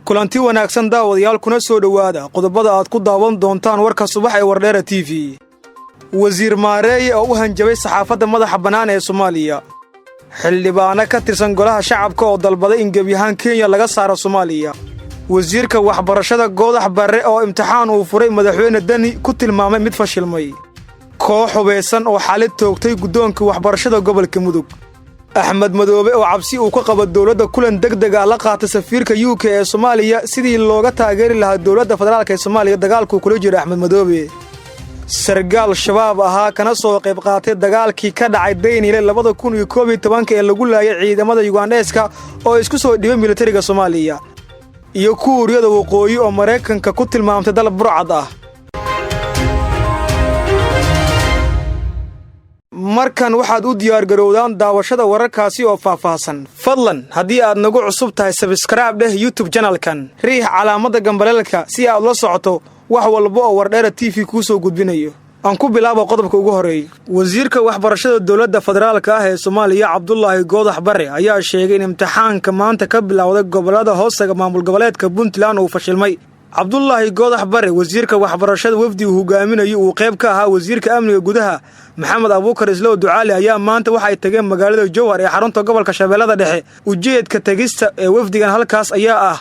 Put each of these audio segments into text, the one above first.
kulanti wanaagsan daawadayaal kuna soo dhawaada qodobada aad ku daawan doontaan warka subax ee Wardheera TV. wasiir maareeye oo u hanjabay saxaafadda madaxa bannaan ee Soomaaliya. xildhibaano ka tirsan golaha shacabka oo dalbaday in gebiyahaan Kenya laga saaro Soomaaliya. wasiirka waxbarashada Goodax Barre oo imtixaan uu furay madaxweyne Dani ku tilmaamay mid fashilmay. koox hubeysan oo xalid toogtay guddoonka waxbarashada gobolka Mudug. Axmed Madoobe oo cabsi uu ka qabo dawladda kulan degdeg ah la qaatay safiirka UK ee Soomaaliya sidii looga taageeri lahaa dawladda federaalka ee Soomaaliya dagaalku kula jiro Axmed Madoobe. sargaal shabaab ahaa kana soo qayb qaatay dagaalkii ka dhacay Daynile 2011 ee lagu laayay ciidamada Ugandeska oo isku soo dhibay militariga Soomaaliya. iyo Kuuriyada Waqooyi oo Mareykanka ku tilmaamtay dalab burcad ah. markan waxaad u diyaar garowdaan daawashada wararkaasi oo faahfaahsan. fadlan haddii aad nagu cusub tahay subscribe dheh YouTube channelkan, riix calaamada gambaleelka si aad la socoto wax walba oo Wardheera TV ku soo gudbinayo. aan ku bilaabo qodobka ugu horeeyay. wasiirka waxbarashada dawladda federaalka ah ee Soomaaliya Cabdullaahi Goodax Barre ayaa sheegay in imtixaanka maanta ka bilowday gobolada hoosaga maamul goboleedka Puntland uu fashilmay. Cabdullaahi Goodax Barre wasiirka waxbarashada wafdi uu hogaaminayo uu qayb ka ahaa wasiirka amniga gudaha Maxamed Abuukar Islow Ducaali ayaa maanta waxay tageen magaalada Jowhar ee xarunta gobolka Shabeellada Dhexe. ujeedka tagista ee wafdigan halkaas ayaa ah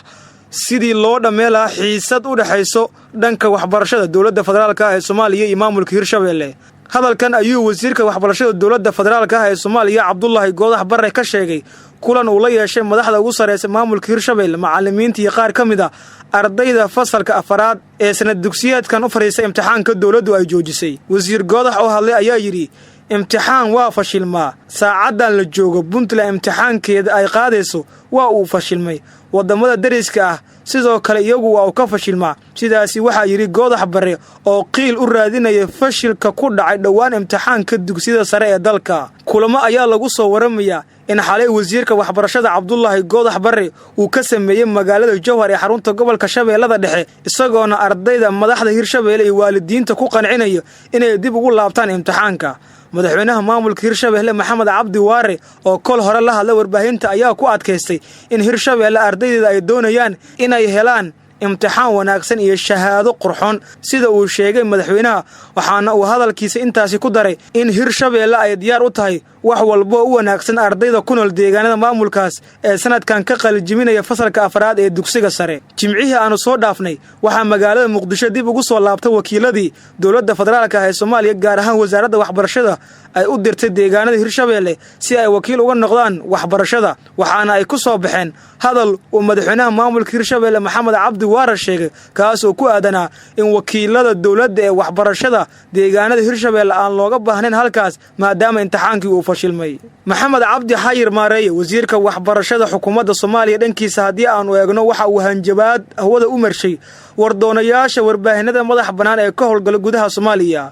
sidii loo dhameelaa xiisad u dhaxayso dhanka waxbarashada dawladda federaalka ah ee Soomaaliya iyo maamulka Hirshabeelle. hadalkan ayuu wasiirka waxbarashada dawladda federaalka ah ee Soomaaliya Cabdullaahi Goodax Barre ka sheegay kulan uu la yeeshay madaxda ugu sareysa maamulka Hirshabeelle, macallimiinta iyo qaar kamid ah ardayda fasalka afaraad ee sanad dugsiyeedkan u fariisay imtixaanka dawladdu ay joojisay. wasiir Goodax oo hadlay ayaa yiri imtixaan waa fashilmaa. saacadan la joogo Puntland imtixaankeeda ay qaadayso waa uu fashilmay. wadamada dariska ah sidoo kale iyagu waa uu ka fashilmaa. sidaasi waxa yiri Goodax Barre oo qiil u raadinaya fashilka ku dhacay dhawaan imtixaanka dugsiyada sare ee dalka. kulamo ayaa lagu soo waramayaa in xalay wasiirka waxbarashada Cabdullaahi Goodax Barre uu ka sameeyay magaalada Jowhar ee xarunta gobolka Shabeellada Dhexe isagoona ardayda madaxda Hirshabeelle iyo waalidiinta ku qancinayo inay dib ugu laabtaan imtixaanka. madaxweynaha maamulka Hirshabeelle Maxamed Cabdi Waare oo kol hore la hadlay warbaahinta ayaa ku adkaystay in Hirshabeelle ardayda ay doonayaan inay helaan imtixaan wanaagsan iyo shahaado qurxoon sida uu sheegay madaxweynaha. waxaana uu hadalkiisa intaasi ku daray in Hirshabeelle ay diyaar u tahay wax walba u wanaagsan ardayda ku nool deegaanada maamulkaas ee sanadkan ka qaljiminaya fasalka afraad ee dugsiga sare. jimcihii aanu soo dhaafnay waxaa magaalada Muqdisho dib ugu soo laabtay wakiiladii dawladda federaalka ah ee Soomaaliya gaar ahaan wasaaradda waxbarashada ay u dirtay deegaanada Hirshabeelle si ay wakiil uga noqdaan waxbarashada. waxaana ay ku soo baxeen hadal uu madaxweynaha maamulka Hirshabeelle Maxamed Cabdi Waare sheegay kaas oo ku aadanaa in wakiilada dawladda ee waxbarashada deegaanada Hirshabeelle aan looga baahnayn halkaas maadaama imtixaankii uu fashilmay. Maxamed Cabdi Xayir Maareeye wasiirka waxbarashada xukuumadda Soomaaliya dhankiisa haddii aanu eegno waxa uu hanjabaad hawada u marshay wardoonayaasha warbaahinada madax bannaan ee ka howlgala gudaha Soomaaliya.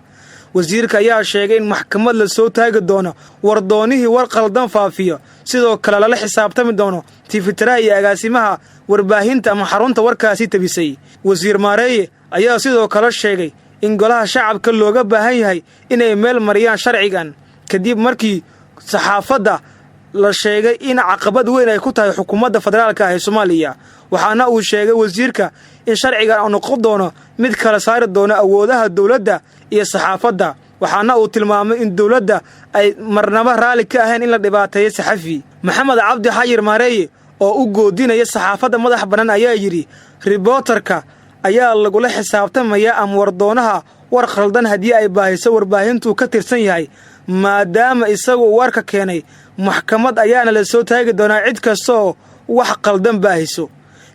wasiirka ayaa sheegay in maxkamad la soo taagi doono wardoonihii war qaldan faafiyo sidoo kale lala xisaabtami doono tifitiraha iyo agaasimaha warbaahinta ama xarunta warkaasi tabisay. wasiir Maareeye ayaa sidoo kale sheegay in golaha shacabka looga baahan yahay inay meel mariyaan sharcigan kadib markii saxaafadda la sheegay in caqabad weyn ay ku tahay xukuumadda federaalka ah ee Soomaaliya. waxaana uu sheegay wasiirka in sharcigan uu noqon doono mid kala saari doono awoodaha dawladda iyo saxaafadda. waxaana uu tilmaamay in dawladda ay marnaba raali ka ahayn in la dhibaateeyo saxafi. Maxamed Cabdi Xayir Maareeye oo u goodinaya saxaafadda madax bannaan ayaa yiri reporterka ayaa lagula xisaabtamaya am wardoonaha war khaldan haddii ay baahiso warbaahintu ka tirsan yahay maadaama isagu warka keenay maxkamad ayaana la soo taagi doonaa cid kasta oo wax qaldan baahiso.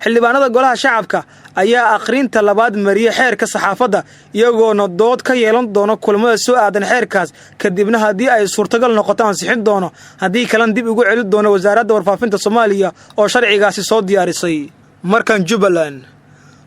xildhibaanada golaha shacabka ayaa akhrinta labaad mariyay xeerka saxaafadda iyagoona dood ka yeelan doona kulamada soo aadan xeerkaas kadibna haddii ay suurtagal noqoto ansixin doono haddii kalena dib ugu celin doono wasaaradda warfaafinta Soomaaliya oo sharcigaasi soo diyaarisay. markan Jubbaland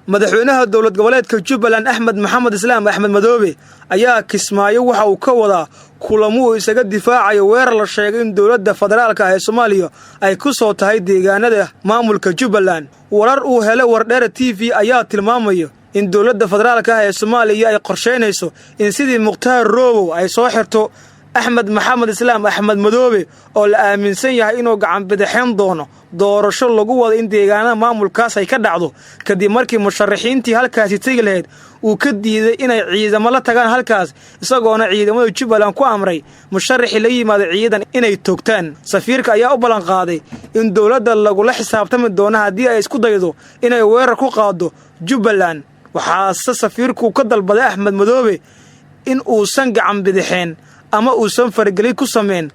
madaxweynaha dawlad goboleedka Jubbaland Axmed Maxamed Islaam Axmed Madoobe ayaa Kismaayo waxa uu ka wadaa kulamo isaga difaacayo weerar la sheegay in dawladda federaalka ah ee Soomaaliya ay ku soo tahay deegaanada maamulka Jubbaland. warar uu helay Wardheera TV ayaa tilmaamaya in dawladda federaalka ah ee Soomaaliya ay qorsheynayso in sidii Muqtaar Roobo ay soo xirto axmed maxamed islaam axmed madoobe oo la aaminsan yahay inuu gacan bidixeen doono doorasho lagu wada in deegaanada maamulkaas ay ka dhacdo kadib markii musharaxiintii halkaasi tegi lahayd uu ka diiday inay ciidamo la tagaan halkaas isagoona ciidamada Jubbaland ku amray musharaxii la yimaada ciidan inay toogtaan safiirka ayaa u ballan qaaday in dawladda lagula xisaabtami doono haddii ay isku daydo inay weerar ku qaado Jubbaland waxaase safiirku ka dalbaday axmed madoobe in uusan gacan bidixeen ama uusan fargelin ku sameyn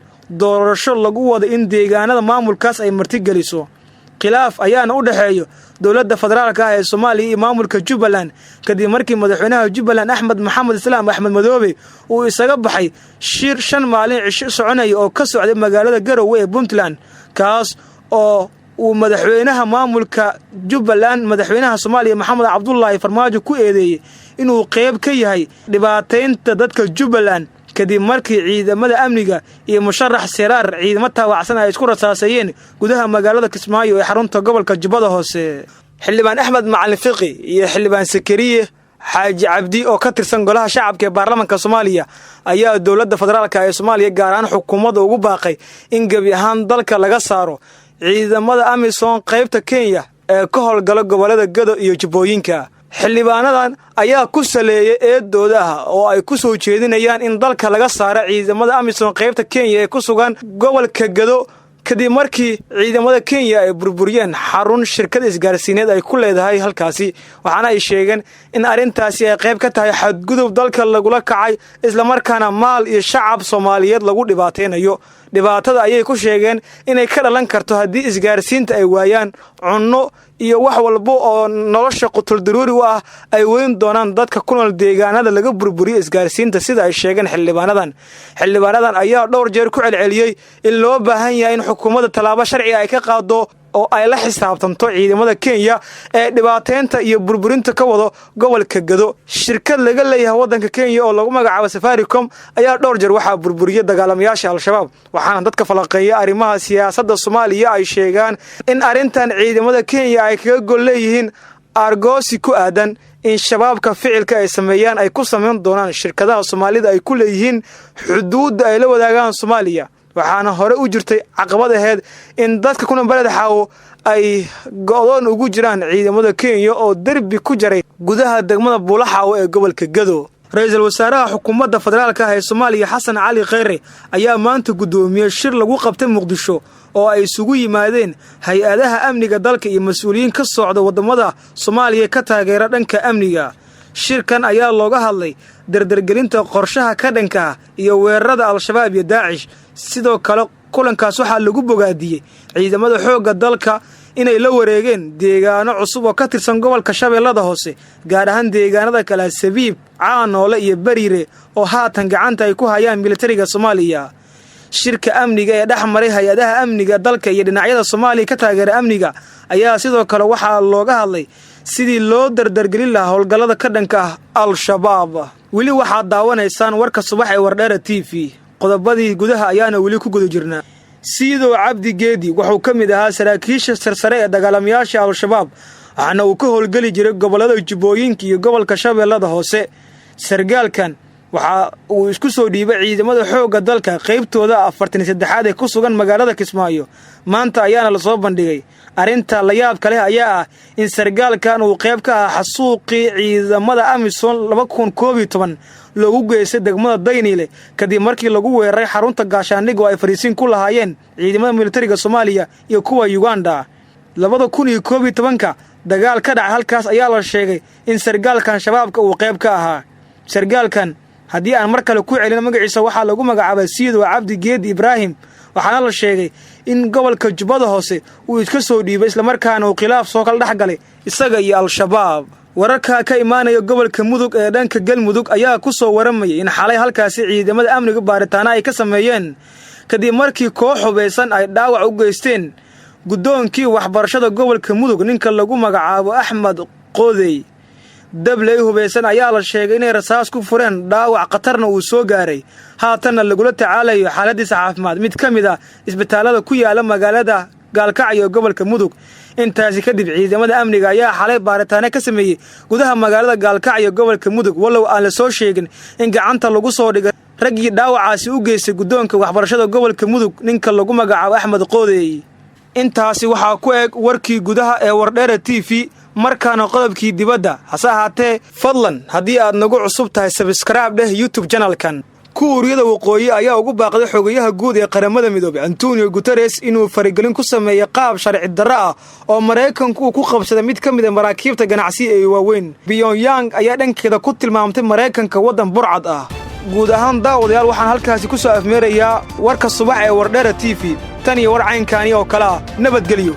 doorasho lagu wada in deegaanada maamulkaas ay martigeliso khilaaf ayaana u dhaxeeyo dawladda federaalka ah ee Soomaaliya iyo maamulka Jubbaland kadib markii madaxweynaha Jubbaland Axmed Maxamed Islaam Axmed Madoobe uu isaga baxay shir 5 maalin cisho soconay oo ka socday magaalada Garowe ee Puntland kaas oo uu madaxweynaha maamulka Jubbaland madaxweynaha Soomaaliya Maxamed Cabdullaahi Farmaajo ku eedeeyay inuu qayb ka yahay dhibaateynta dadka Jubbaland kadib markii ciidamada amniga iyo musharax Siraar ciidamo taawacsan ay isku rasaasayeen gudaha magaalada Kismaayo ee xarunta gobolka Jubbada Hoose xildhibaan Axmed Macalin Fiqi iyo xildhibaan Sakariye Xaaji Cabdi oo ka tirsan golaha shacabka ee baarlamaanka Soomaaliya ayaa dawladda federaalka ee Soomaaliya gaar ahaan xukuumadda ugu baaqay in gabi ahaan dalka laga saaro ciidamada AMISOM qaybta Kenya ee ka howlgala gobolada Gado iyo Jubbooyinka xildhibaanadan ayaa ku saleeyay eedooda oo ay ku soo jeedinayaan in dalka laga saaro ciidamada AMISOM qaybta Kenya ee ku sugan gobolka Gado kadib markii ciidamada Kenya ay burburiyeen xarun shirkad isgaarsiineed ay ku leedahay halkaasi waxaana ay sheegeen in arintaasi ay qayb ka tahay xadgudub dalka lagula kacay isla markaana maal iyo shacab Soomaaliyeed lagu dhibaateynayo dhibaatada ayay ku sheegeen inay ka dhalan karto haddii isgaarsiinta ay waayaan cunno iyo wax walba oo nolosha qutul daruuri u ah ay weyn doonaan dadka ku nool deegaanada laga burburiyo isgaarsiinta sida ay sheegeen xildhibaanadan ayaa dhowr jeer ku celceliyay in loo baahan yahay in xukuumadda talaabo sharci ay ka qaado oo ay la xisaabtanto ciidamada Kenya ee dhibaateynta iyo burburinta ka wado gobolka Gado shirkad laga leeyahay wadanka Kenya oo lagu magacaabo Safaricom ayaa dhowr jeer waxa burburiyay dagaalamayaasha al-shabaab waxaana dadka falaqeeya arrimaha siyaasadda Soomaaliya ay sheegaan in arintan ciidamada Kenya ay kaga gol leeyihiin argoosi ku aadan in shabaabka ficilka ay sameeyaan ay ku sameyn doonaan shirkadaha Soomaalida ay ku leeyihiin xuduudda ay la wadaagaan Soomaaliya waxaana hore u jirtay caqabad ahayd in dadka kuna balad xaawo ay go'doon ugu jiraan ciidamada Kenya oo darbi ku jaray gudaha degmada Buulaxaawo ee gobolka Gado ra'iisul wasaaraha xukuumadda federaalka ah ee Soomaaliya Xasan Cali Kheyre ayaa maanta gudoomiyay shir lagu qabtay Muqdisho oo ay isugu yimaadeen hay'adaha amniga dalka iyo mas'uuliyiin ka socda wadamada Soomaaliya ka taageera dhanka amniga shirkan ayaa looga hadlay dardargelinta qorshaha ka dhanka iyo weerarada al-shabaab iyo Daacish sidoo kale kulankaas waxa lagu bogaadiyay ciidamada xoogga dalka inay la wareegeen deegaano cusub oo ka tirsan gobolka Shabeellada Hoose gaar ahaan deegaanada kala Sabiib Caanoole iyo Bariire oo haatan gacanta ay ku hayaan militariga Soomaaliya shirka amniga ee dhaxmaray hay'adaha amniga dalka iyo dhinacyada Soomaaliya ka taageera amniga ayaa sidoo kale waxa looga hadlay sidii loo dardargelin lahaa howlgallada ka dhanka al-shabaab weli waxaad daawanaysaan warka subax ee Wardheera TV qodobadii gudaha ayaana weli ku guda jirnaa Siido Cabdi Geedi wuxuu ka mid ahaa saraakiisha sarsare ee dagaalamayaasha al-shabaab waxaana uu ka howlgali jiray gobolada Jubbooyinka iyo gobolka Shabeellada Hoose sargaalkan waxa uu isku soo dhiibay ciidamada xoogga dalka qaybtooda 43 ee ku sugan magaalada Kismaayo maanta ayaana la soo bandhigay arinta la yaab kale ayaa ah in sargaalkan uu qayb ka ah xasuuqii ciidamada AMISOM 2012 loogu geystay degmada Daynile kadib markii lagu weeraray xarunta gaashaandhig oo ay fariisin ku lahaayeen ciidamada militariga Soomaaliya iyo kuwa Uganda 2012 dagaal ka dhacay halkaas ayaa la sheegay in sargaalkan shabaabka uu qayb ka ahaa sargaalkan haddii aan mar kale ku celin magaciisa waxa lagu magacaabay Siido Cabdi Geedi Ibrahim waxaana la sheegay in gobolka Jubbada Hoose uu iska soo dhiibay isla markaana uu khilaaf soo kala dhaxgalay isaga iyo al-shabaab wararka ka imaanaya gobolka Mudug ee dhanka Galmudug ayaa ku soo waramayay in xalay halkaasi ciidamada amniga baaritaana ay ka sameeyeen kadib markii koox hubeysan ay dhaawac u geysteen gudoonkii waxbarashada gobolka Mudug ninka lagu magacaabo Axmed Qoodey dablay hubeysan ayaa la sheegay inay rasaas ku fureen dhaawac qatarna uu soo gaaray haatan lagula tacaalayo xaaladiisa caafimaad mid kamid ah isbitaalada ku yaala magaalada Gaalkacyo gobolka Mudug intaasi kadib ciidamada amniga ayaa xalay baaritaano ka sameeyay gudaha magaalada Gaalkacyo gobolka Mudug walow aan la soo sheegin in gacanta lagu soo dhigay raggii dhaawacaasi u geystay guddoonka waxbarashada gobolka mudug ninka lagu magacaabo axmed qoodeey. intaasi waxaa ku eg warkii gudaha ee Wardheera TV. markaana qodobkii dibadda hase ahaatee fadlan haddii aad nagu cusub tahay subscribe dheh YouTube channelkan. kuuriyada waqooyi ayaa ugu baaqday xogayaha guud ee qaramada midoobay Antonio Guterres inuu farigelin ku sameeyo qaab sharci darro ah oo Mareykanku uu ku qabsaday mid ka mid ah maraakiibta ganacsi ee waaweyn. Pyongyang ayaa dhankeeda ku tilmaamtay Mareykanka waddan burcad ah. guud ahaan daawadayaal waxaan halkaasi ku soo afmeerayaa warka subax ee Wardheera TV. tan iyo war caynkaani oo kala nabadgelyo.